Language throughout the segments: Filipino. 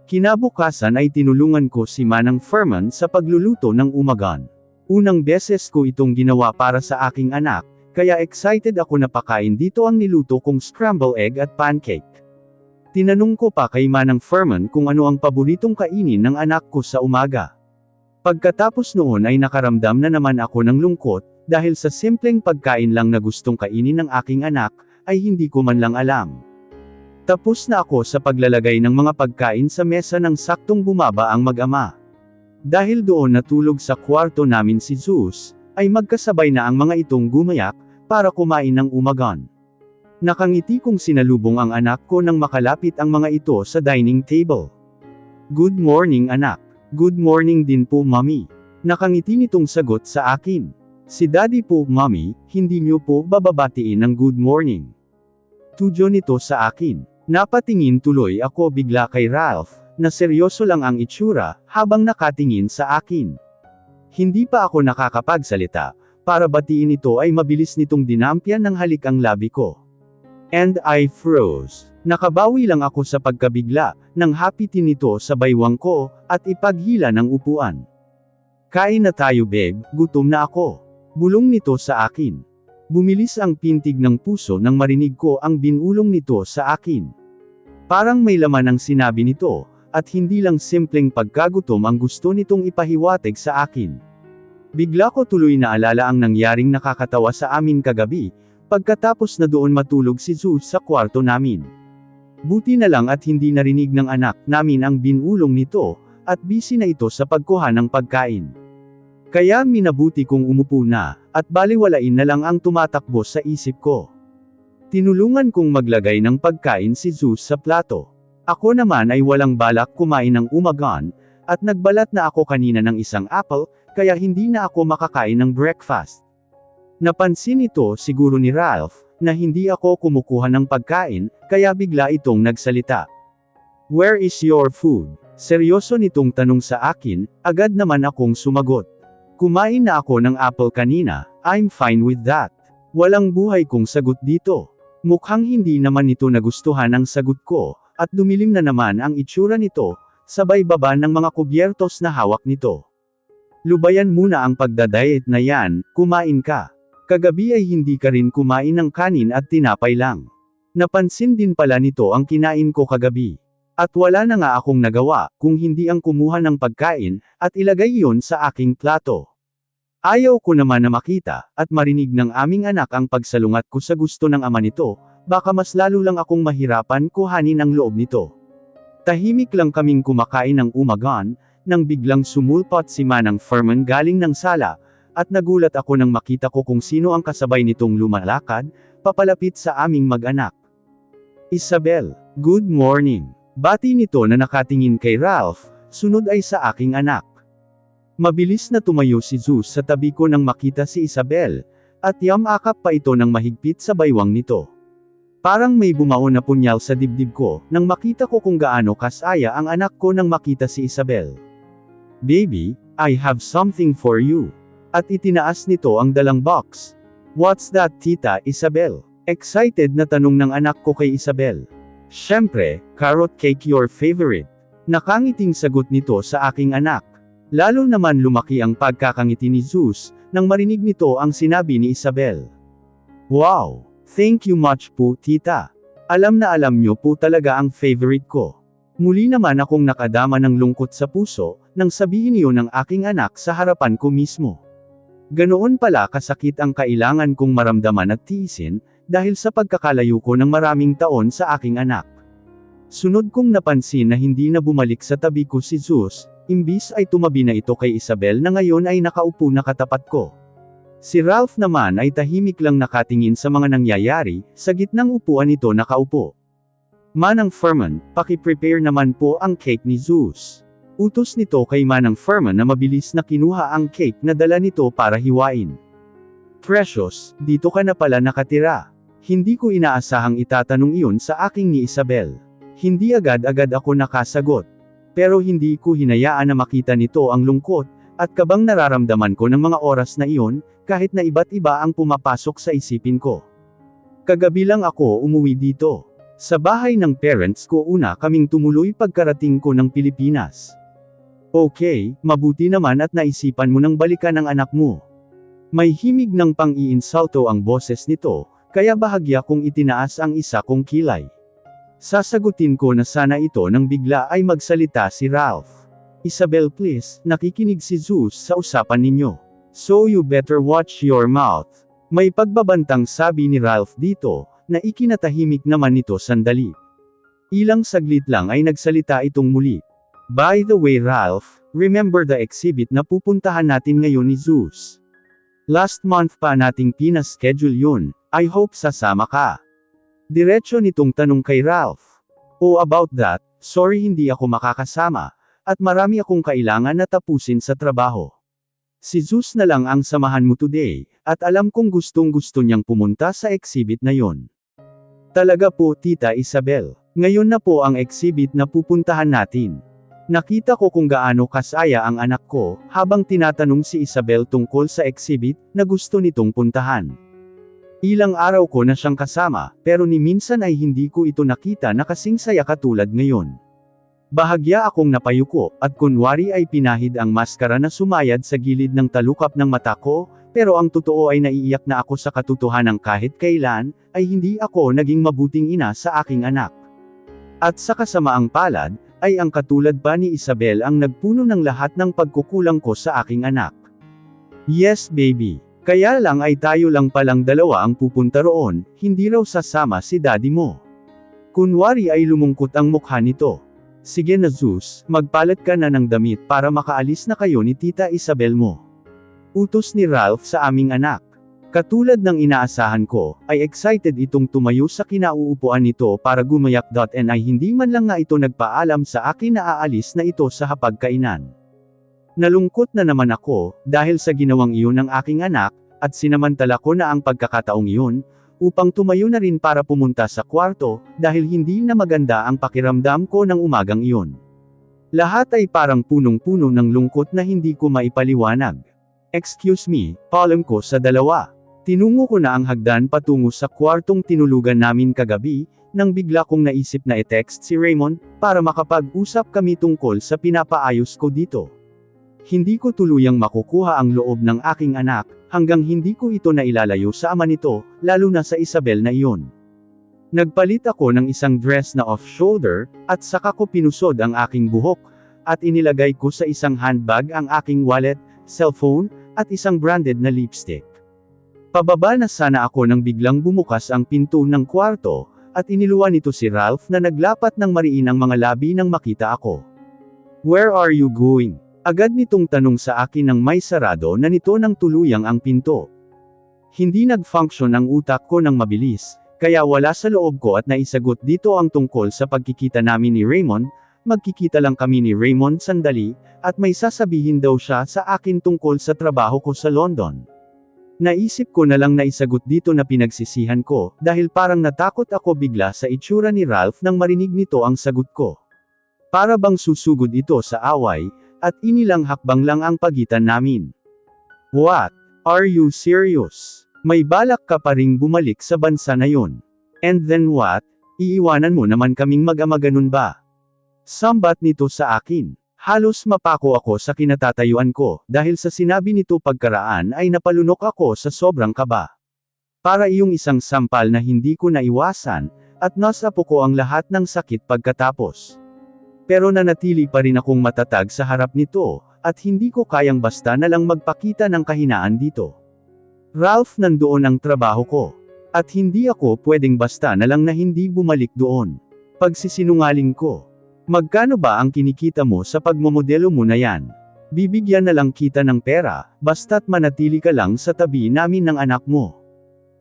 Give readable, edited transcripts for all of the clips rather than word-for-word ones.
Kinabukasan ay tinulungan ko si Manang Furman sa pagluluto ng umagan. Unang beses ko itong ginawa para sa aking anak, kaya excited ako na pakain dito ang niluto kong scrambled egg at pancake. Tinanong ko pa kay Manang Furman kung ano ang paboritong kainin ng anak ko sa umaga. Pagkatapos noon ay nakaramdam na naman ako ng lungkot, dahil sa simpleng pagkain lang na gustong kainin ng aking anak, ay hindi ko man lang alam. Tapos na ako sa paglalagay ng mga pagkain sa mesa nang saktong bumaba ang mag-ama. Dahil doon natulog sa kwarto namin si Zeus, ay magkasabay na ang mga itong gumayak, para kumain ng umagan. Nakangiti kong sinalubong ang anak ko nang makalapit ang mga ito sa dining table. "Good morning anak." "Good morning din po mommy." Nakangiti nitong sagot sa akin. "Si daddy po mommy, hindi niyo po bababatiin ng good morning?" Tudyo nito sa akin. Napatingin tuloy ako bigla kay Ralph, na seryoso lang ang itsura, habang nakatingin sa akin. Hindi pa ako nakakapagsalita, para batiin ito ay mabilis nitong dinampyan ng halik ang labi ko. And I froze. Nakabawi lang ako sa pagkabigla, nang hapitin nito sa baywang ko, at ipaghila ng upuan. "Kain na tayo babe, gutom na ako." Bulong nito sa akin. Bumilis ang pintig ng puso nang marinig ko ang binulong nito sa akin. Parang may laman ang sinabi nito, at hindi lang simpleng pagkagutom ang gusto nitong ipahiwatig sa akin. Bigla ko tuloy na alala ang nangyaring nakakatawa sa amin kagabi, pagkatapos na doon matulog si Zeus sa kwarto namin. Buti na lang at hindi narinig ng anak namin ang binulong nito, at busy na ito sa pagkuha ng pagkain. Kaya minabuti kong umupo na, at baliwalain na lang ang tumatakbo sa isip ko. Tinulungan kong maglagay ng pagkain si Zeus sa plato. Ako naman ay walang balak kumain ng umagan, at nagbalat na ako kanina ng isang apple, kaya hindi na ako makakain ng breakfast. Napansin ito siguro ni Ralph, na hindi ako kumukuha ng pagkain, kaya bigla itong nagsalita. "Where is your food?" Seryoso nitong tanong sa akin, agad naman akong sumagot. "Kumain na ako ng apple kanina, I'm fine with that." Walang buhay kong sagot dito. Mukhang hindi naman nito nagustuhan ang sagot ko, at dumilim na naman ang itsura nito, sabay baba ng mga kubyertos na hawak nito. "Lubayan muna ang pagdadayet na yan, kumain ka. Kagabi ay hindi ka rin kumain ng kanin at tinapay lang. Napansin din pala nito ang kinain ko kagabi. At wala na nga akong nagawa, kung hindi ang kumuha ng pagkain, at ilagay iyon sa aking plato. Ayaw ko naman na makita, at marinig ng aming anak ang pagsalungat ko sa gusto ng ama nito, baka mas lalo lang akong mahirapan kuhanin ang loob nito." Tahimik lang kaming kumakain ng umagan, nang biglang sumulpot si Manang Furman galing ng sala, at nagulat ako nang makita ko kung sino ang kasabay nitong lumalakad, papalapit sa aming mag-anak. "Isabel, good morning." Bati nito na nakatingin kay Ralph, sunod ay sa aking anak. Mabilis na tumayo si Zeus sa tabi ko nang makita si Isabel, at yamakap pa ito ng mahigpit sa baywang nito. Parang may bumaon na punyal sa dibdib ko, nang makita ko kung gaano kasaya ang anak ko nang makita si Isabel. "Baby, I have something for you." At itinaas nito ang dalang box. "What's that tita Isabel?" Excited na tanong ng anak ko kay Isabel. "Syempre, carrot cake your favorite." Nakangiting sagot nito sa aking anak. Lalo naman lumaki ang pagkakangiti ni Zeus, nang marinig nito ang sinabi ni Isabel. "Wow! Thank you much po tita. Alam na alam nyo po talaga ang favorite ko." Muli naman akong nakadama ng lungkot sa puso, nang sabihin iyon ng aking anak sa harapan ko mismo. Ganoon pala kasakit ang kailangan kong maramdaman at tiisin, dahil sa pagkakalayo ko ng maraming taon sa aking anak. Sunod kong napansin na hindi na bumalik sa tabi ko si Zeus, imbis ay tumabi na ito kay Isabel na ngayon ay nakaupo na katapat ko. Si Ralph naman ay tahimik lang nakatingin sa mga nangyayari, sa gitnang upuan ito nakaupo. "Manang Furman, paki-prepare naman po ang cake ni Zeus." Utos nito kay Manang Furman na mabilis na kinuha ang cake na dala nito para hiwain. "Precious, dito ka na pala nakatira." Hindi ko inaasahang itatanong iyon sa aking ni Isabel. Hindi agad-agad ako nakasagot. Pero hindi ko hinayaan na makita nito ang lungkot, at kabang nararamdaman ko ng mga oras na iyon, kahit na iba't iba ang pumapasok sa isipin ko. Kagabi lang ako umuwi dito. Sa bahay ng parents ko una kaming tumuloy pagkarating ko ng Pilipinas. Okay, mabuti naman at naisipan mo nang balikan ang anak mo. May himig ng pang-iinsulto ang boses nito, kaya bahagya kong itinaas ang isa kong kilay. Sasagutin ko na sana ito nang bigla ay magsalita si Ralph. Isabel please, nakikinig si Zeus sa usapan ninyo. So you better watch your mouth. May pagbabantang sabi ni Ralph dito, na ikinatahimik naman nito sandali. Ilang saglit lang ay nagsalita itong muli. By the way Ralph, remember the exhibit na pupuntahan natin ngayon ni Zeus? Last month pa nating pina-schedule yun, I hope sasama ka. Diretso nitong tanong kay Ralph. Oh about that, sorry hindi ako makakasama, at marami akong kailangan na tapusin sa trabaho. Si Zeus na lang ang samahan mo today, at alam kong gustong-gusto niyang pumunta sa exhibit na yon. Talaga po Tita Isabel, ngayon na po ang exhibit na pupuntahan natin. Nakita ko kung gaano kasaya ang anak ko, habang tinatanong si Isabel tungkol sa exhibit, na gusto nitong puntahan. Ilang araw ko na siyang kasama, pero ni minsan ay hindi ko ito nakita na kasing saya katulad ngayon. Bahagya akong napayuko, at kunwari ay pinahid ang maskara na sumayad sa gilid ng talukap ng mata ko, pero ang totoo ay naiiyak na ako sa katotohanan kahit kailan, ay hindi ako naging mabuting ina sa aking anak. At sa kasamaang palad, ay ang katulad pa ni Isabel ang nagpuno ng lahat ng pagkukulang ko sa aking anak. Yes baby. Kaya lang ay tayo lang palang dalawa ang pupunta roon, hindi raw sasama si daddy mo. Kunwari ay lumungkot ang mukha nito. Sige na Zeus, magpalit ka na ng damit para makaalis na kayo ni Tita Isabel mo. Utos ni Ralph sa aming anak. Katulad ng inaasahan ko, ay excited itong tumayo sa kinauupuan nito para gumayak. Ay hindi man lang nga ito nagpaalam sa akin na aalis na ito sa hapagkainan. Nalungkot na naman ako, dahil sa ginawang iyon ng aking anak, at sinamantala ko na ang pagkakataong iyon, upang tumayo na rin para pumunta sa kwarto, dahil hindi na maganda ang pakiramdam ko ng umagang iyon. Lahat ay parang punong-puno ng lungkot na hindi ko maipaliwanag. Excuse me, paalam ko sa dalawa. Tinungo ko na ang hagdan patungo sa kwartong tinulugan namin kagabi, nang bigla kong naisip na i-text si Raymond, para makapag-usap kami tungkol sa pinapaayos ko dito. Hindi ko tuluyang makukuha ang loob ng aking anak, hanggang hindi ko ito nailalayo sa ama nito, lalo na sa Isabel na iyon. Nagpalit ako ng isang dress na off-shoulder, at saka ko pinusod ang aking buhok, at inilagay ko sa isang handbag ang aking wallet, cellphone, at isang branded na lipstick. Pababa na sana ako nang biglang bumukas ang pinto ng kwarto, at iniluwan nito si Ralph na naglapat ng mariin ang mga labi nang makita ako. Where are you going? Agad nitong tanong sa akin nang may sarado na nito nang tuluyang ang pinto. Hindi nag-function ang utak ko ng mabilis, kaya wala sa loob ko at naisagot dito ang tungkol sa pagkikita namin ni Raymond. Magkikita lang kami ni Raymond sandali, at may sasabihin daw siya sa akin tungkol sa trabaho ko sa London. Naisip ko na lang naisagot dito na pinagsisihan ko, dahil parang natakot ako bigla sa itsura ni Ralph nang marinig nito ang sagot ko. Para bang susugod ito sa away, at inilang hakbang lang ang pagitan namin. What? Are you serious? May balak ka pa ring bumalik sa bansa na yon? And then what? Iiwanan mo naman kaming mag-ama ganun ba? Sambat nito sa akin. Halos mapako ako sa kinatatayuan ko, dahil sa sinabi nito pagkaraan ay napalunok ako sa sobrang kaba. Para iyong isang sampal na hindi ko naiwasan, at nasapo ko ang lahat ng sakit pagkatapos. Pero nanatili pa rin akong matatag sa harap nito, at hindi ko kayang basta na lang magpakita ng kahinaan dito. Ralph, nandoon ang trabaho ko. At hindi ako pwedeng basta na lang na hindi bumalik doon. Pagsisinungaling ko. Magkano ba ang kinikita mo sa pagmomodelo mo na yan? Bibigyan na lang kita ng pera, basta't manatili ka lang sa tabi namin ng anak mo.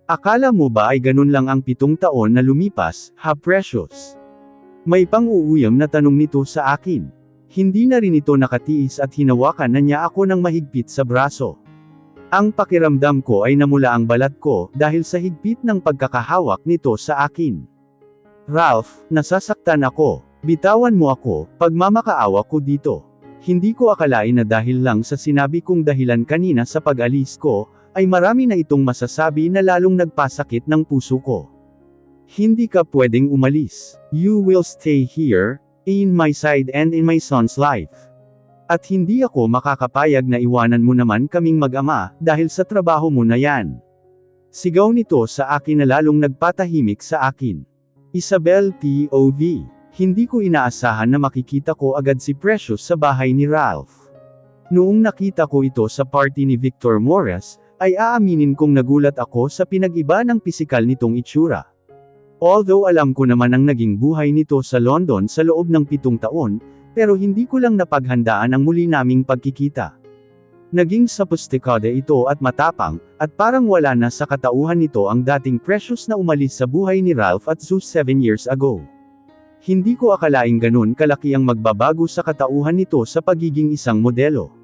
Akala mo ba ay ganun lang ang 7 taon na lumipas, ha precious? May pang-uuyam na tanong nito sa akin. Hindi na rin ito nakatiis at hinawakan na niya ako ng mahigpit sa braso. Ang pakiramdam ko ay namula ang balat ko, dahil sa higpit ng pagkakahawak nito sa akin. Ralph, nasasaktan ako. Bitawan mo ako, pagmamakaawa ko dito. Hindi ko akalain na dahil lang sa sinabi kong dahilan kanina sa pag-alis ko, ay marami na itong masasabi na lalong nagpasakit ng puso ko. Hindi ka pwedeng umalis. You will stay here, in my side and in my son's life. At hindi ako makakapayag na iwanan mo naman kaming mag-ama, dahil sa trabaho mo na yan. Sigaw nito sa akin na lalong nagpatahimik sa akin. Isabel POV. Hindi ko inaasahan na makikita ko agad si Precious sa bahay ni Ralph. Noong nakita ko ito sa party ni Victor Morris, ay aaminin kong nagulat ako sa pinag-iba ng pisikal nitong itsura. Although alam ko naman ang naging buhay nito sa London sa loob ng 7 taon, pero hindi ko lang napaghandaan ang muli naming pagkikita. Naging sophisticado ito at matapang, at parang wala na sa katauhan nito ang dating Precious na umalis sa buhay ni Ralph at Zeus 7 years ago. Hindi ko akalaing ganun kalaki ang magbabago sa katauhan nito sa pagiging isang modelo.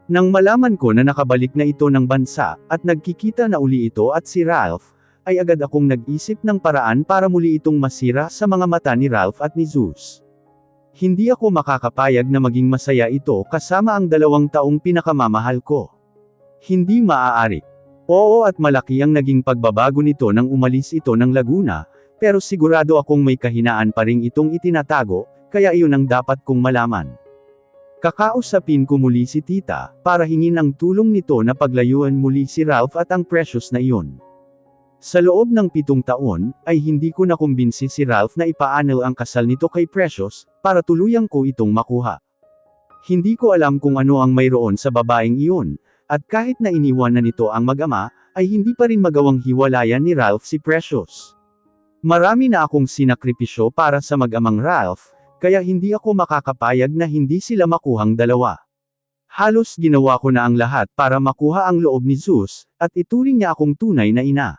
Nang malaman ko na nakabalik na ito ng bansa, at nagkikita na uli ito at si Ralph, ay agad akong nag-isip ng paraan para muli itong masira sa mga mata ni Ralph at ni Zeus. Hindi ako makakapayag na maging masaya ito kasama ang 2 taong pinakamamahal ko. Hindi maaari. Oo, at malaki ang naging pagbabago nito nang umalis ito ng Laguna, pero sigurado akong may kahinaan pa ring itong itinatago, kaya iyon ang dapat kong malaman. Kakausapin ko muli si tita, para hingin ang tulong nito na paglayuan muli si Ralph at ang Precious na iyon. Sa loob ng 7 taon, ay hindi ko nakumbinsi si Ralph na ipaanil ang kasal nito kay Precious, para tuluyang ko itong makuha. Hindi ko alam kung ano ang mayroon sa babaeng iyon, at kahit na iniwan na nito ang mag-ama, ay hindi pa rin magawang hiwalayan ni Ralph si Precious. Marami na akong sinakripisyo para sa mag-amang Ralph, kaya hindi ako makakapayag na hindi sila makuhang dalawa. Halos ginawa ko na ang lahat para makuha ang loob ni Zeus, at ituring niya akong tunay na ina.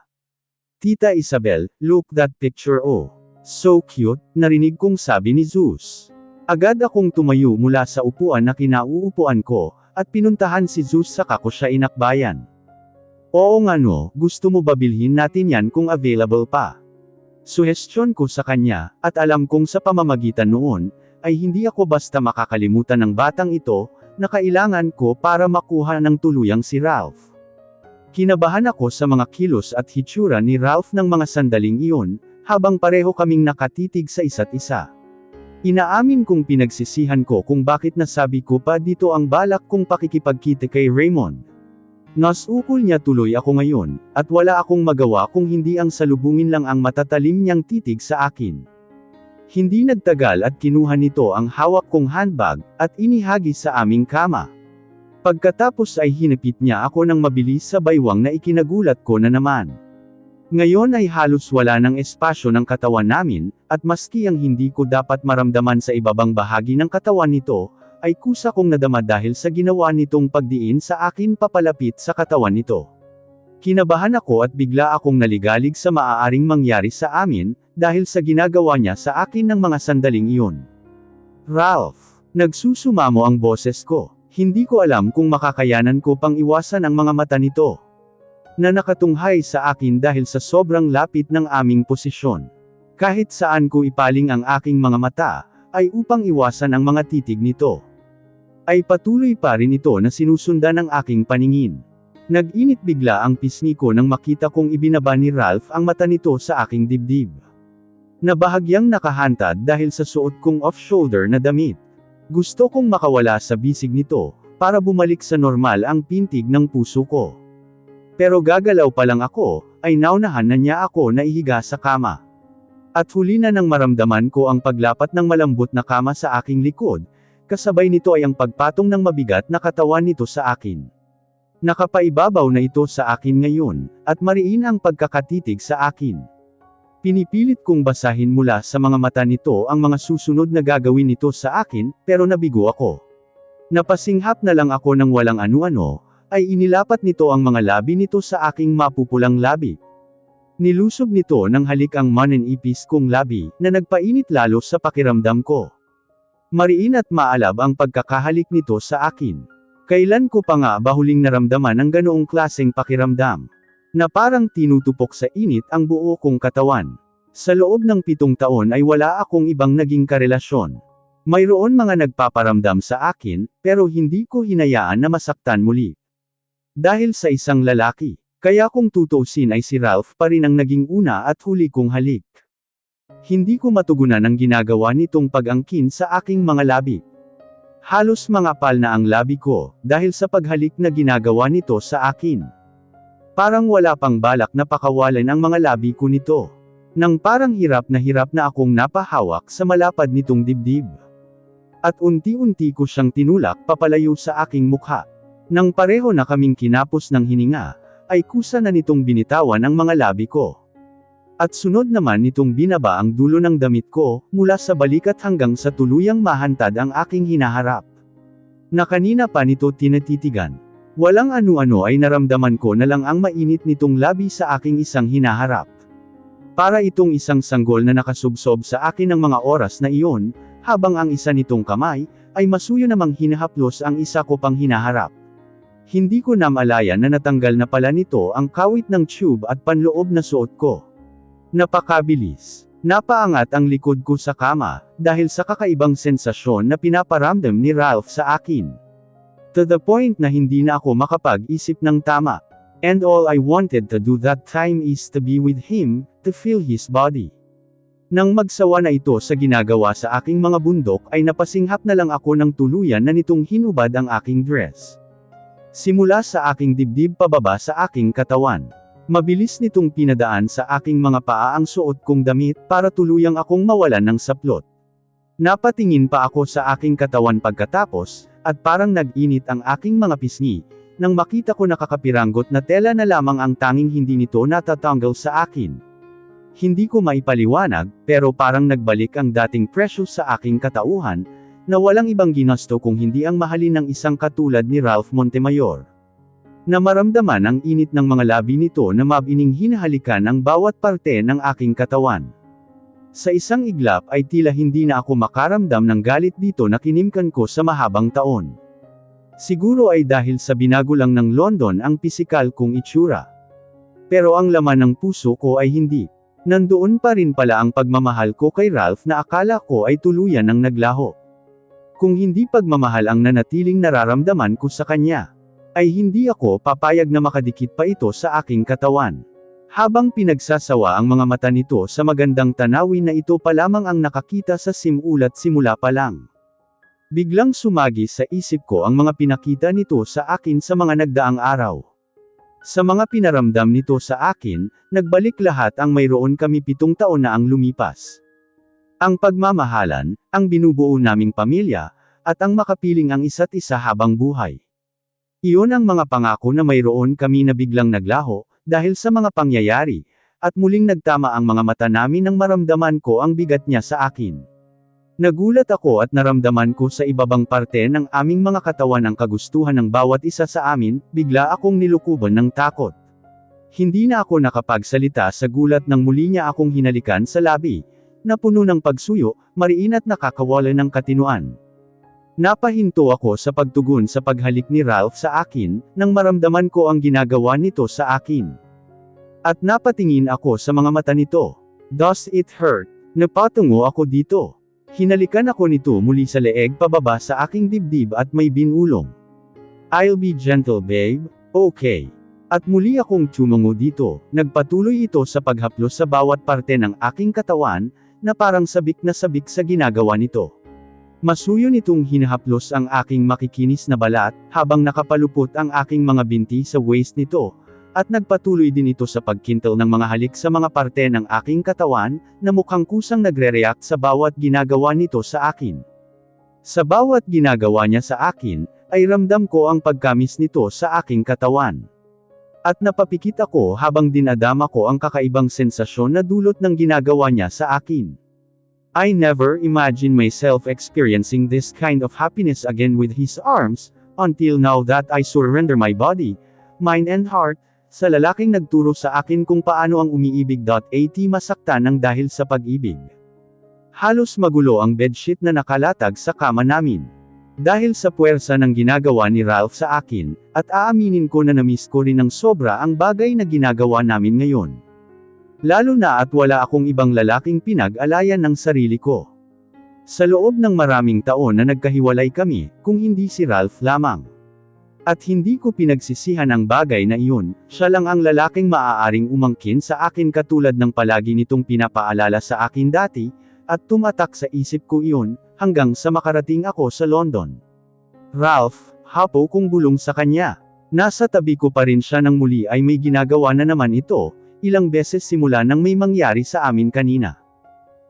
Tita Isabel, look that picture oh. So cute, narinig kong sabi ni Zeus. Agad akong tumayo mula sa upuan na kinauupuan ko, at pinuntahan si Zeus saka ko siya inakbayan. Oo nga no, gusto mo ba bilhin natin yan kung available pa? Suhestyon ko sa kanya, at alam kong sa pamamagitan noon, ay hindi ako basta makakalimutan ng batang ito, na kailangan ko para makuha ng tuluyang si Ralph. Kinabahan ako sa mga kilos at hitsura ni Ralph ng mga sandaling iyon, habang pareho kaming nakatitig sa isa't isa. Inaamin kong pinagsisihan ko kung bakit nasabi ko pa dito ang balak kong pakikipagkita kay Raymond. Nasukol niya tuloy ako ngayon, at wala akong magawa kung hindi ang salubungin lang ang matatalim niyang titig sa akin. Hindi nagtagal at kinuha nito ang hawak kong handbag, at inihagis sa aming kama. Pagkatapos ay hinapit niya ako ng mabilis sa baywang na ikinagulat ko na naman. Ngayon ay halos wala ng espasyo ng katawan namin, at maski ang hindi ko dapat maramdaman sa ibabang bahagi ng katawan nito, ay kusa kong nadama dahil sa ginawa nitong pagdiin sa akin papalapit sa katawan nito. Kinabahan ako at bigla akong naligalig sa maaaring mangyari sa amin, dahil sa ginagawa niya sa akin ng mga sandaling iyon. Ralph, nagsusumamo ang boses ko. Hindi ko alam kung makakayanan ko pang iwasan ang mga mata nito, na nakatunghay sa akin dahil sa sobrang lapit ng aming posisyon. Kahit saan ko ipaling ang aking mga mata, ay upang iwasan ang mga titig nito. Ay patuloy pa rin ito na sinusundan ng aking paningin. Nag-init bigla ang pisngi ko nang makita kong ibinaba ni Ralph ang mata nito sa aking dibdib. Na bahagyang nakahantad dahil sa suot kong off-shoulder na damit. Gusto kong makawala sa bisig nito, para bumalik sa normal ang pintig ng puso ko. Pero gagalaw pa lang ako, ay naunahan na niya ako na ihiga sa kama. At huli na nang maramdaman ko ang paglapat ng malambot na kama sa aking likod, kasabay nito ay ang pagpatong ng mabigat na katawan nito sa akin. Nakapaibabaw na ito sa akin ngayon, at mariin ang pagkakatitig sa akin. Pinipilit kong basahin mula sa mga mata nito ang mga susunod na gagawin nito sa akin, pero nabigo ako. Napasinghap na lang ako ng walang ano-ano, ay inilapat nito ang mga labi nito sa aking mapupulang labi. Nilusob nito ng halik ang mananipis kong labi, na nagpainit lalo sa pakiramdam ko. Mariin at maalab ang pagkakahalik nito sa akin. Kailan ko pa nga ba huling naramdaman ang ganoong klaseng pakiramdam? Na parang tinutupok sa init ang buo kong katawan. Sa loob ng 7 taon ay wala akong ibang naging karelasyon. Mayroon mga nagpaparamdam sa akin, pero hindi ko hinayaan na masaktan muli. Dahil sa isang lalaki. Kaya kung tutuusin ay si Ralph pa rin ang naging una at huli kong halik. Hindi ko matugunan ang ginagawa nitong pag-angkin sa aking mga labi. Halos mangapal na ang labi ko, dahil sa paghalik na ginagawa nito sa akin. Parang wala pang balak na pakawalan ang mga labi ko nito. Nang parang hirap na akong napahawak sa malapad nitong dibdib. At unti-unti ko siyang tinulak papalayo sa aking mukha. Nang pareho na kaming kinapos ng hininga, ay kusa na nitong binitawan ang mga labi ko. At sunod naman nitong binaba ang dulo ng damit ko, mula sa balikat hanggang sa tuluyang mahantad ang aking hinaharap. Na kanina pa nito tinatitigan. Walang ano-ano ay naramdaman ko na lang ang mainit nitong labi sa aking isang hinaharap. Para itong isang sanggol na nakasubsob sa akin ng mga oras na iyon, habang ang isa nitong kamay, ay masuyo namang hinahaplos ang isa ko pang hinaharap. Hindi ko namalayan na natanggal na pala nito ang kawit ng tube at panloob na suot ko. Napakabilis. Napaangat ang likod ko sa kama, dahil sa kakaibang sensasyon na pinaparamdam ni Ralph sa akin. To the point na hindi na ako makapag-isip ng tama. And all I wanted to do that time is to be with him, to feel his body. Nang magsawa na ito sa ginagawa sa aking mga bundok ay napasinghap na lang ako ng tuluyan na nitong hinubad ang aking dress. Simula sa aking dibdib pababa sa aking katawan. Mabilis nitong pinadaan sa aking mga paa ang suot kong damit para tuluyang akong mawalan ng saplot. Napatingin pa ako sa aking katawan pagkatapos, at parang nag-init ang aking mga pisngi, nang makita ko nakakapiranggot na tela na lamang ang tanging hindi nito natatanggal sa akin. Hindi ko maipaliwanag, pero parang nagbalik ang dating precious sa aking katauhan, na walang ibang ginasto kung hindi ang mahalin ng isang katulad ni Ralph Montemayor. Na maramdaman ang init ng mga labi nito na mabining hinahalikan ang bawat parte ng aking katawan. Sa isang iglap ay tila hindi na ako makaramdam ng galit dito na kinimkan ko sa mahabang taon. Siguro ay dahil sa binago lang ng London ang pisikal kong itsura. Pero ang laman ng puso ko ay hindi. Nandoon pa rin pala ang pagmamahal ko kay Ralph na akala ko ay tuluyan ng naglaho. Kung hindi pagmamahal ang nanatiling nararamdaman ko sa kanya, ay hindi ako papayag na makadikit pa ito sa aking katawan. Habang pinagsasawa ang mga mata nito sa magandang tanawin na ito pa lamang ang nakakita sa simulat simula pa lang. Biglang sumagi sa isip ko ang mga pinakita nito sa akin sa mga nagdaang araw. Sa mga pinaramdam nito sa akin, nagbalik lahat ang mayroon kami 7 taon na ang lumipas. Ang pagmamahalan, ang binubuo naming pamilya, at ang makapiling ang isa't isa habang buhay. Iyon ang mga pangako na mayroon kami na biglang naglaho, dahil sa mga pangyayari, at muling nagtama ang mga mata namin nang maramdaman ko ang bigat niya sa akin. Nagulat ako at naramdaman ko sa ibabang parte ng aming mga katawan ang kagustuhan ng bawat isa sa amin, bigla akong nilukuban ng takot. Hindi na ako nakapagsalita sa gulat nang muli niya akong hinalikan sa labi, na puno ng pagsuyo, mariin at nakakawala ng katinuan. Napahinto ako sa pagtugon sa paghalik ni Ralph sa akin, nang maramdaman ko ang ginagawa nito sa akin. At napatingin ako sa mga mata nito. Does it hurt? Napatungo ako dito. Hinalikan ako nito muli sa leeg pababa sa aking dibdib at may binulong. I'll be gentle babe, okay. At muli akong tumungo dito, nagpatuloy ito sa paghaplos sa bawat parte ng aking katawan, na parang sabik na sabik sa ginagawa nito. Masuyo nitong hinahaplos ang aking makikinis na balat, habang nakapalupot ang aking mga binti sa waist nito, at nagpatuloy din ito sa pagkintal ng mga halik sa mga parte ng aking katawan, na mukhang kusang nagre-react sa bawat ginagawa nito sa akin. Sa bawat ginagawa niya sa akin, ay ramdam ko ang pagkamis nito sa aking katawan. At napapikit ako habang dinadama ko ang kakaibang sensasyon na dulot ng ginagawa niya sa akin. I never imagined myself experiencing this kind of happiness again with his arms, until now that I surrender my body, mind and heart, sa lalaking nagturo sa akin kung paano ang umiibig. At masaktan ng dahil sa pag-ibig. Halos magulo ang bedsheet na nakalatag sa kama namin. Dahil sa puwersa ng ginagawa ni Ralph sa akin, at aaminin ko na namiss ko rin ng sobra ang bagay na ginagawa namin ngayon. Lalo na at wala akong ibang lalaking pinag-alayan ng sarili ko. Sa loob ng maraming taon na nagkahiwalay kami, kung hindi si Ralph lamang. At hindi ko pinagsisihan ang bagay na iyon, siya lang ang lalaking maaaring umangkin sa akin katulad ng palagi nitong pinapaalala sa akin dati, at tumatak sa isip ko iyon, hanggang sa makarating ako sa London. Ralph, hapo kong bulong sa kanya. Nasa tabi ko pa rin siya nang muli ay may ginagawa na naman ito, ilang beses simula nang may mangyari sa amin kanina.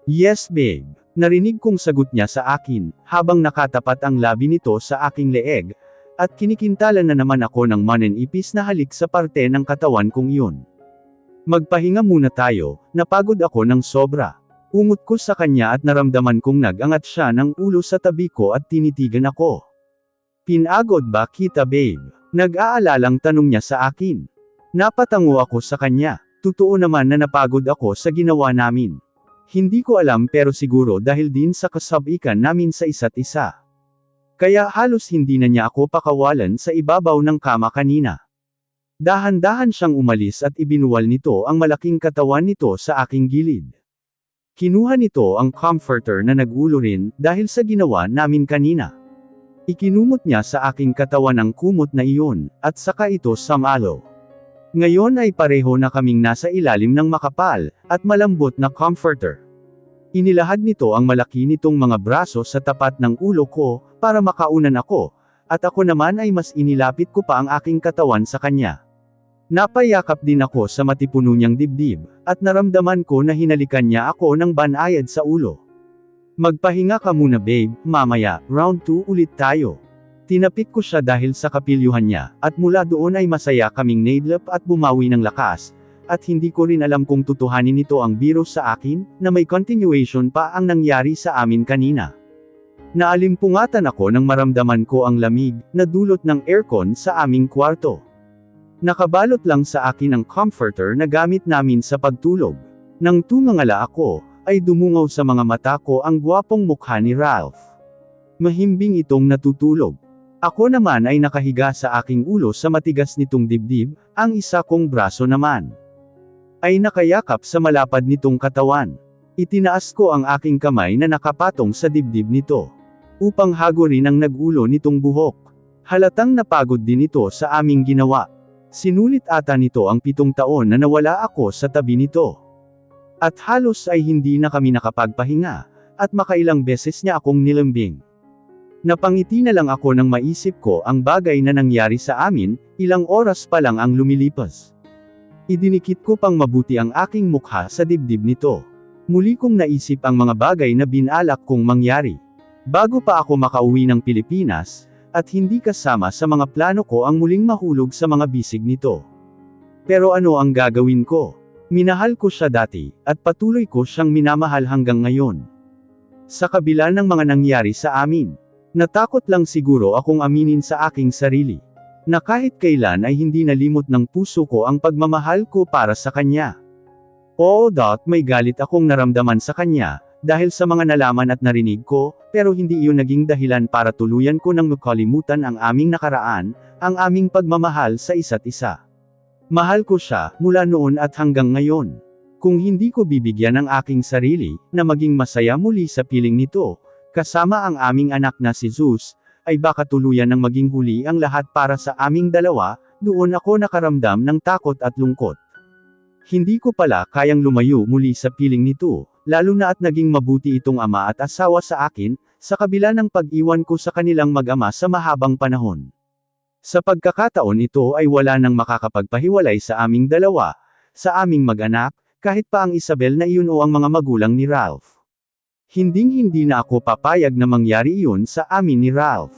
Yes babe. Narinig kong sagot niya sa akin, habang nakatapat ang labi nito sa aking leeg, at kinikintalan na naman ako ng manenipis na halik sa parte ng katawan kong iyon. Magpahinga muna tayo, napagod ako ng sobra. Ungot ko sa kanya at naramdaman kong nag-angat siya ng ulo sa tabi ko at tinitigan ako. Pinagod ba kita babe? Nag-aalalang tanong niya sa akin. Napatango ako sa kanya, totoo naman na napagod ako sa ginawa namin. Hindi ko alam pero siguro dahil din sa kasabikan namin sa isa't isa. Kaya halos hindi na niya ako pakawalan sa ibabaw ng kama kanina. Dahan-dahan siyang umalis at ibinuwal nito ang malaking katawan nito sa aking gilid. Kinuha nito ang comforter na nag-ulo rin dahil sa ginawa namin kanina. Ikinumot niya sa aking katawan ang kumot na iyon, at saka ito samalo. Ngayon ay pareho na kaming nasa ilalim ng makapal, at malambot na comforter. Inilahad nito ang malaki nitong mga braso sa tapat ng ulo ko, para makaunan ako, at ako naman ay mas inilapit ko pa ang aking katawan sa kanya. Napayakap din ako sa matipuno niyang dibdib, at naramdaman ko na hinalikan niya ako ng banayad sa ulo. Magpahinga ka muna babe, mamaya, round 2 ulit tayo. Tinapik ko siya dahil sa kapilyuhan niya, at mula doon ay masaya kaming naidlap at bumawi ng lakas, at hindi ko rin alam kung tutuhanin nito ang biro sa akin, na may continuation pa ang nangyari sa amin kanina. Naalimpungatan ako nang maramdaman ko ang lamig, na dulot ng aircon sa aming kwarto. Nakabalot lang sa akin ang comforter na gamit namin sa pagtulog. Nang tumangala ako, ay dumungaw sa mga mata ko ang gwapong mukha ni Ralph. Mahimbing itong natutulog. Ako naman ay nakahiga sa aking ulo sa matigas nitong dibdib, ang isa kong braso naman ay nakayakap sa malapad nitong katawan. Itinaas ko ang aking kamay na nakapatong sa dibdib nito, upang hagurin ang nag-ulo nitong buhok. Halatang napagod din ito sa aming ginawa. Sinulit ata nito ang 7 taon na nawala ako sa tabi nito. At halos ay hindi na kami nakapagpahinga, at makailang beses niya akong nilambing. Napangiti na lang ako nang maisip ko ang bagay na nangyari sa amin, ilang oras pa lang ang lumilipas. Idinikit ko pang mabuti ang aking mukha sa dibdib nito. Muli kong naisip ang mga bagay na binalak kong mangyari. Bago pa ako makauwi ng Pilipinas, at hindi kasama sa mga plano ko ang muling mahulog sa mga bisig nito. Pero ano ang gagawin ko? Minahal ko siya dati, at patuloy ko siyang minamahal hanggang ngayon. Sa kabila ng mga nangyari sa amin, natakot lang siguro akong aminin sa aking sarili, na kahit kailan ay hindi nalimot ng puso ko ang pagmamahal ko para sa kanya. Oo, may galit akong naramdaman sa kanya, dahil sa mga nalaman at narinig ko, pero hindi iyon naging dahilan para tuluyan ko nang makalimutan ang aming nakaraan, ang aming pagmamahal sa isa't isa. Mahal ko siya, mula noon at hanggang ngayon. Kung hindi ko bibigyan ang aking sarili, na maging masaya muli sa piling nito, kasama ang aming anak na si Zeus, ay baka tuluyan ng maging huli ang lahat para sa aming dalawa, doon ako nakaramdam ng takot at lungkot. Hindi ko pala kayang lumayo muli sa piling nito, lalo na at naging mabuti itong ama at asawa sa akin, sa kabila ng pag-iwan ko sa kanilang mag-ama sa mahabang panahon. Sa pagkakataon ito ay wala nang makakapagpahiwalay sa aming dalawa, sa aming mag-anak, kahit pa ang Isabel na iyon o ang mga magulang ni Ralph. Hinding-hindi na ako papayag na mangyari iyon sa amin ni Ralph.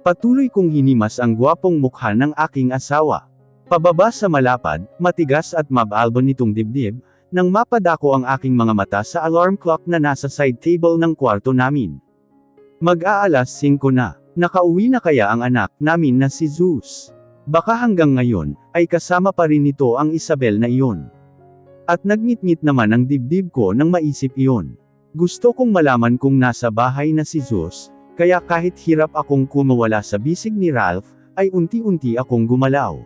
Patuloy kong hinimas ang gwapong mukha ng aking asawa. Pababa sa malapad, matigas at mabalbon nitong dibdib, nang mapadako ang aking mga mata sa alarm clock na nasa side table ng kwarto namin. Mag-aalas 5 na. Nakauwi na kaya ang anak namin na si Zeus? Baka hanggang ngayon, ay kasama pa rin nito ang Isabel na iyon. At nagngit-ngit naman ang dibdib ko nang maisip iyon. Gusto kong malaman kung nasa bahay na si Zeus, kaya kahit hirap akong kumawala sa bisig ni Ralph, ay unti-unti akong gumalaw.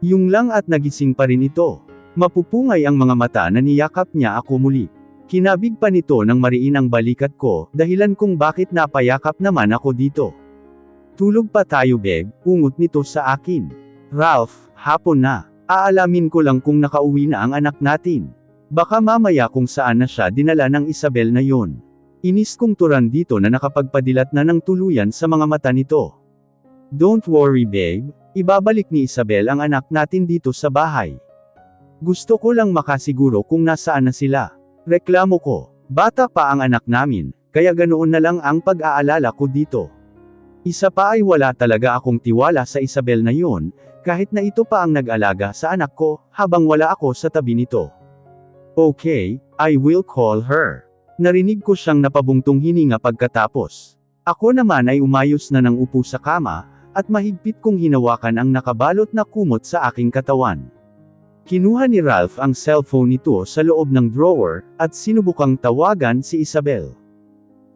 Yung lang at nagising pa rin ito. Mapupungay ang mga mata na niyakap niya ako muli. Kinabig pa nito nang mariin ang balikat ko, dahilan kung bakit napayakap naman ako dito. Tulog pa tayo babe, ungot nito sa akin. Ralph, hapon na. Aalamin ko lang kung nakauwi na ang anak natin. Baka mamaya kung saan na siya dinala ng Isabel na yon. Inis kong turan dito na nakapagpadilat na ng tuluyan sa mga mata nito. Don't worry babe, ibabalik ni Isabel ang anak natin dito sa bahay. Gusto ko lang makasiguro kung nasaan na sila. Reklamo ko, bata pa ang anak namin, kaya ganoon na lang ang pag-aalala ko dito. Isa pa ay wala talaga akong tiwala sa Isabel na yon, kahit na ito pa ang nag-alaga sa anak ko, habang wala ako sa tabi nito. Okay, I will call her. Narinig ko siyang napabungtong hininga pagkatapos. Ako naman ay umayos na ng upo sa kama, at mahigpit kong hinawakan ang nakabalot na kumot sa aking katawan. Kinuha ni Ralph ang cellphone nito sa loob ng drawer, at sinubukang tawagan si Isabel.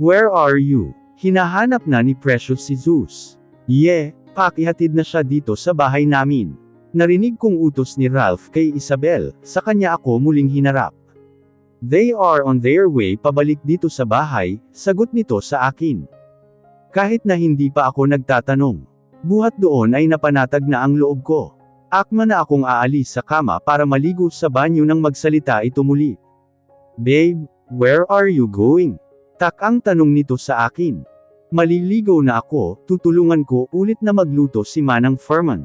Where are you? Hinahanap na ni Precious si Zeus. Pakihatid na siya dito sa bahay namin. Narinig kong utos ni Ralph kay Isabel, sa kanya ako muling hinarap. They are on their way pabalik dito sa bahay, sagot nito sa akin. Kahit na hindi pa ako nagtatanong. Buhat doon ay napanatag na ang loob ko. Akma na akong aalis sa kama para maligo sa banyo nang magsalita ito muli. Babe, where are you going? Tak ang tanong nito sa akin. Maliligaw na ako, tutulungan ko ulit na magluto si Manang Furman.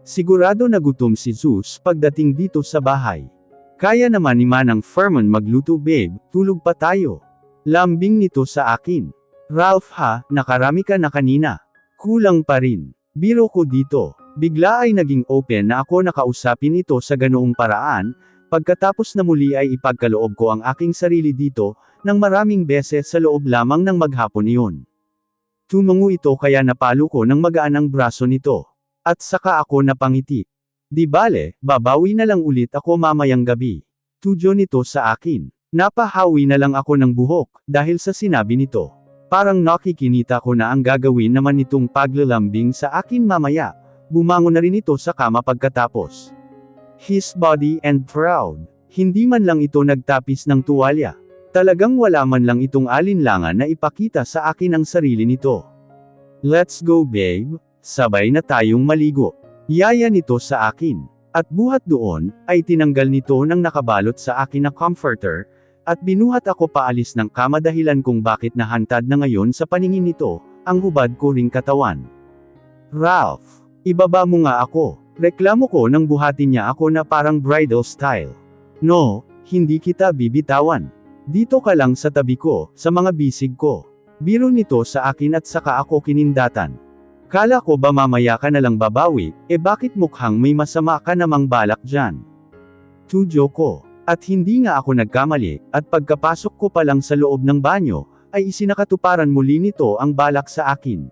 Sigurado na gutom si Zeus pagdating dito sa bahay. Kaya naman ni Manang Furman magluto babe, tulog pa tayo. Lambing nito sa akin. Ralph ha, nakarami ka na kanina. Kulang pa rin. Biro ko dito. Bigla ay naging open na ako nakausapin ito sa ganoong paraan, pagkatapos na muli ay ipagkaloob ko ang aking sarili dito, ng maraming beses sa loob lamang ng maghapon iyon. Tumango ito kaya napalo ko ng magaan ang braso nito. At saka ako napangiti. Di bale, babawi na lang ulit ako mamayang gabi. Tudyo nito sa akin. Napahawi na lang ako ng buhok, dahil sa sinabi nito. Parang nakikinita ko na ang gagawin naman nitong paglalambing sa akin mamaya. Bumangon na rin ito sa kama pagkatapos. His body and proud. Hindi man lang ito nagtapis ng tuwalya. Talagang wala man lang itong alinlangan na ipakita sa akin ang sarili nito. Let's go babe, sabay na tayong maligo. Yaya nito sa akin. At buhat doon, ay tinanggal nito ng nakabalot sa akin na comforter, at binuhat ako paalis ng kama dahilan kung bakit nahantad na ngayon sa paningin nito, ang hubad ko ring katawan. Ralph, ibaba mo nga ako. Reklamo ko nang buhatin niya ako na parang bridal style. No, hindi kita bibitawan. Dito ka lang sa tabi ko, sa mga bisig ko. Biro nito sa akin at saka ako kinindatan. Kala ko ba mamaya ka na lang babawi, bakit mukhang may masama ka namang balak dyan? Tudyo ko. At hindi nga ako nagkamali, at pagkapasok ko pa lang sa loob ng banyo, ay isinakatuparan muli nito ang balak sa akin.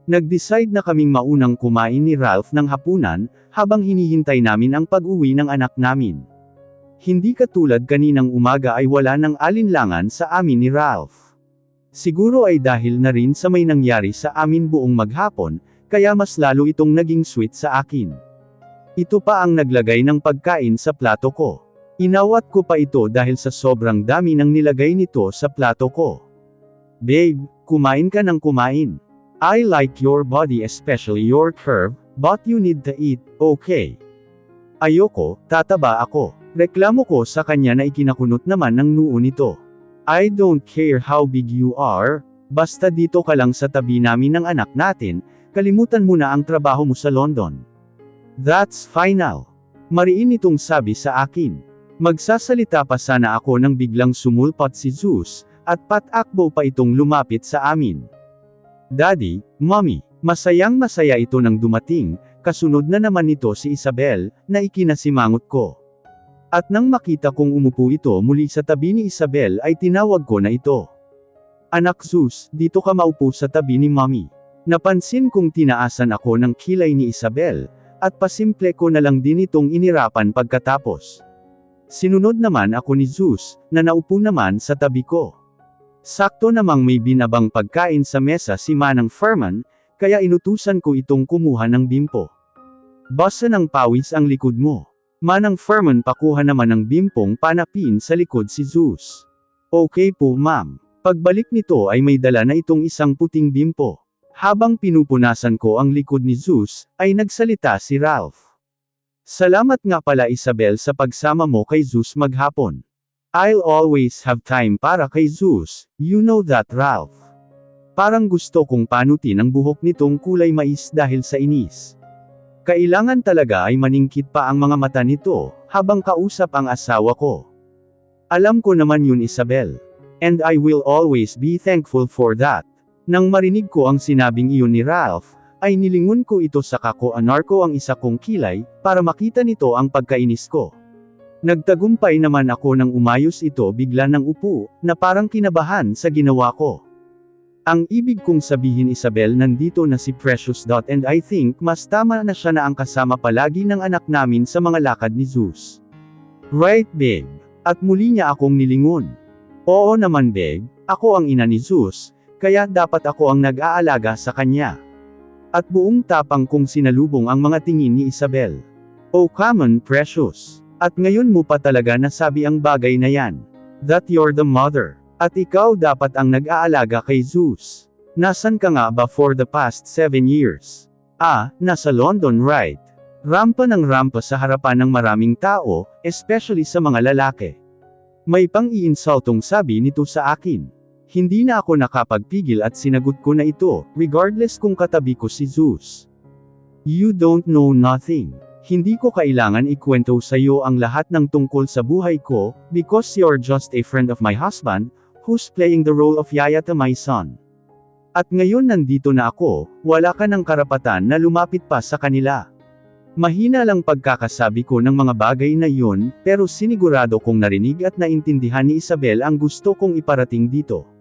Nag-decide na kaming maunang kumain ni Ralph ng hapunan, habang hinihintay namin ang pag-uwi ng anak namin. Hindi katulad kaninang umaga ay wala ng alinlangan sa amin ni Ralph. Siguro ay dahil na rin sa may nangyari sa amin buong maghapon, kaya mas lalo itong naging sweet sa akin. Ito pa ang naglagay ng pagkain sa plato ko. Inawat ko pa ito dahil sa sobrang dami ng nilagay nito sa plato ko. Babe, kumain ka ng kumain. I like your body especially your curve, but you need to eat, okay? Ayoko, tataba ako. Reklamo ko sa kanya na ikinakunot naman ng noo nito. I don't care how big you are, basta dito ka lang sa tabi namin ng anak natin, kalimutan mo na ang trabaho mo sa London. That's final. Mariin itong sabi sa akin. Magsasalita pa sana ako nang biglang sumulpot si Zeus, at patakbo pa itong lumapit sa amin. Daddy, Mommy, masayang masaya ito nang dumating, kasunod na naman nito si Isabel, na ikinasimangot ko. At nang makita kong umupo ito muli sa tabi ni Isabel ay tinawag ko na ito. Anak Zeus, dito ka maupo sa tabi ni Mommy. Napansin kong tinaasan ako ng kilay ni Isabel, at pasimple ko na lang din itong inirapan pagkatapos. Sinunod naman ako ni Zeus, na naupo naman sa tabi ko. Sakto namang may binabang pagkain sa mesa si Manang Furman, kaya inutusan ko itong kumuha ng bimpo. Basa ng pawis ang likod mo. Manang Furman pakuha naman ng bimpong panapin sa likod si Zeus. Okay po ma'am. Pagbalik nito ay may dala na itong isang puting bimpo. Habang pinupunasan ko ang likod ni Zeus, ay nagsalita si Ralph. Salamat nga pala Isabel sa pagsama mo kay Zeus maghapon. I'll always have time para kay Zeus, you know that Ralph. Parang gusto kong panutin ang buhok nitong kulay mais dahil sa inis. Kailangan talaga ay maningkit pa ang mga mata nito, habang kausap ang asawa ko. Alam ko naman yun Isabel. And I will always be thankful for that. Nang marinig ko ang sinabing iyon ni Ralph, ay nilingon ko ito sa kako-anar ko ang isa kong kilay, para makita nito ang pagkainis ko. Nagtagumpay naman ako nang umayos ito bigla ng upo, na parang kinabahan sa ginawa ko. Ang ibig kong sabihin Isabel nandito na si Precious. And I think mas tama na siya na ang kasama palagi ng anak namin sa mga lakad ni Zeus. Right babe? At muli niya akong nilingon. Oo naman babe, ako ang ina ni Zeus, kaya dapat ako ang nag-aalaga sa kanya. At buong tapang kong sinalubong ang mga tingin ni Isabel. Oh come on Precious. At ngayon mo pa talaga nasabi ang bagay na yan. That you're the mother. At ikaw dapat ang nag-aalaga kay Zeus. Nasan ka nga ba for the past 7 years? Nasa London right? Rampa ng rampa sa harapan ng maraming tao, especially sa mga lalaki. May pang-iinsultong sabi nito sa akin. Hindi na ako nakapagpigil at sinagot ko na ito, regardless kung katabi ko si Zeus. You don't know nothing. Hindi ko kailangan ikwento sa iyo ang lahat ng tungkol sa buhay ko, because you're just a friend of my husband, who's playing the role of yaya to my son. At ngayon nandito na ako, wala ka ng karapatan na lumapit pa sa kanila. Mahina lang pagkakasabi ko ng mga bagay na yun, pero sinigurado kong narinig at naintindihan ni Isabel ang gusto kong iparating dito.